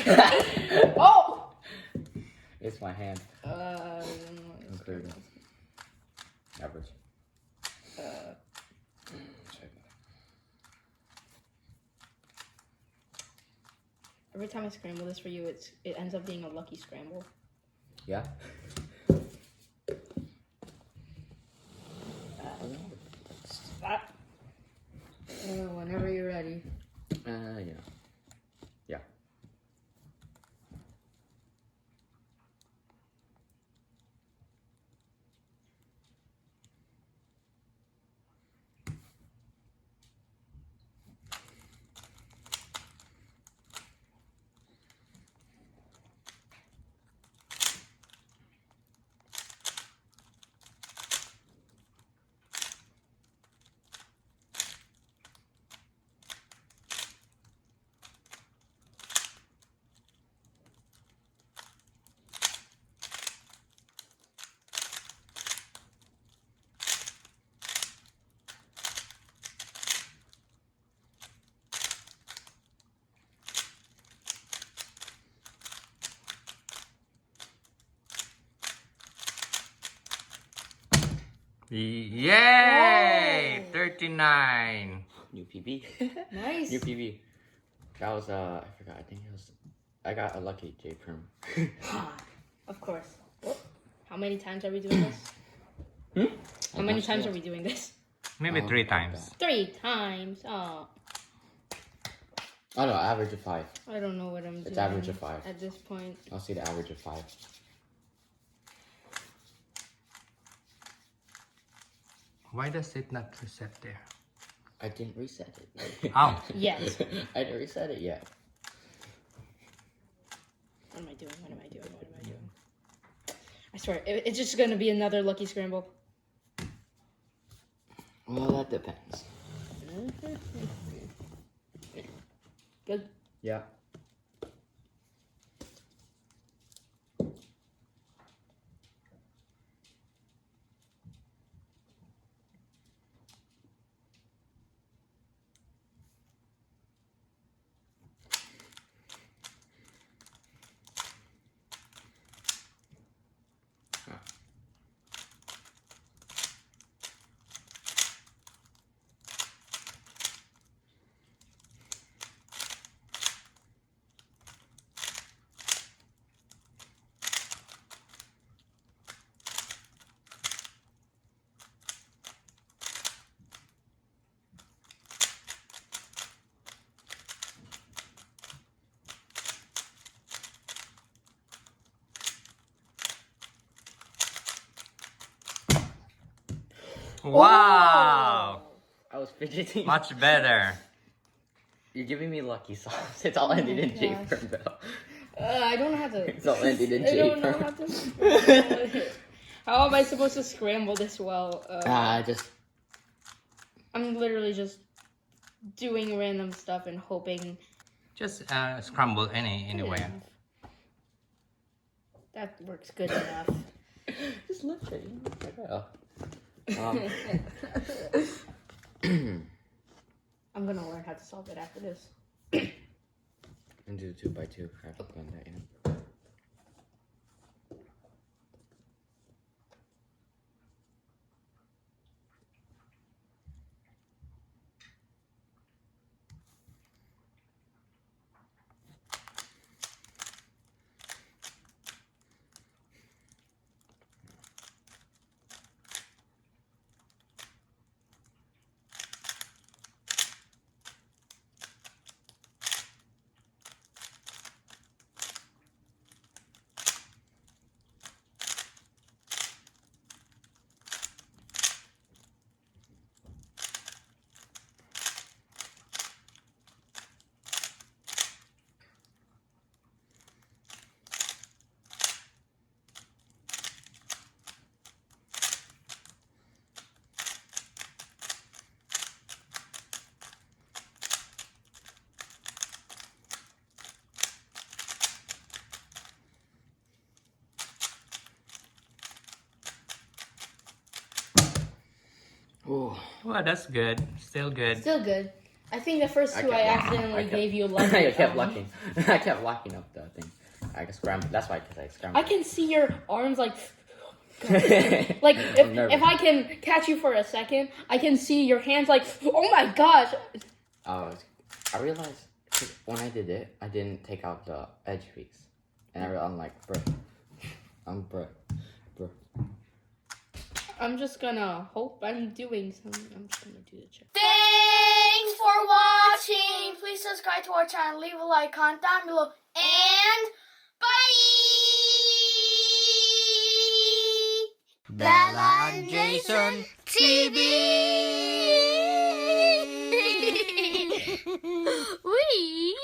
Oh! It's my hand. Okay. Average. Every time I scramble this for you, it ends up being a lucky scramble. Yeah. Whenever you're ready. Yeah. Yeah. Yay! Whoa. 39. New PB. Nice. New PB. That was I forgot. I think it was. I got a lucky J Perm. Of course. How many times are we doing this? How many times are we doing this? Maybe 3 times. 3 times. Oh, Oh no, average of 5. I don't know what I'm doing. It's average of 5. At this point. I'll see the average of 5. Why does it not reset there? I didn't reset it. Oh. Yes. I didn't reset it yet. What am I doing? What am I doing? What am I doing? I swear, it's just gonna be another lucky scramble. Well, that depends. Good. Yeah. Wow! I was fidgeting. Much better. You're giving me lucky sauce. It's all ended in J gosh. Perm though. I don't know how to. It's all ended in I J don't know Perm. how to. How am I supposed to scramble this well? I'm literally just doing random stuff and hoping. Just scramble anyway. Yeah. That works good enough. Just lift it. I'm gonna learn how to solve it after this. And do 2x2. I have to blend that in. Well, that's good. Still good. Still good. I think the first two I accidentally gave you lucky. I kept locking. I kept locking up the thing. I scrambled. That's why, because I scrambled. I can see your arms like like if I can catch you for a second, I can see your hands like, oh my gosh. I realized when I did it, I didn't take out the edge piece, and I'm like, bro. I'm just gonna hope I'm doing something. I'm just gonna do the check. Thanks for watching. Please subscribe to our channel, leave a like, comment down below, and bye. Bella and Jason TV. Wee.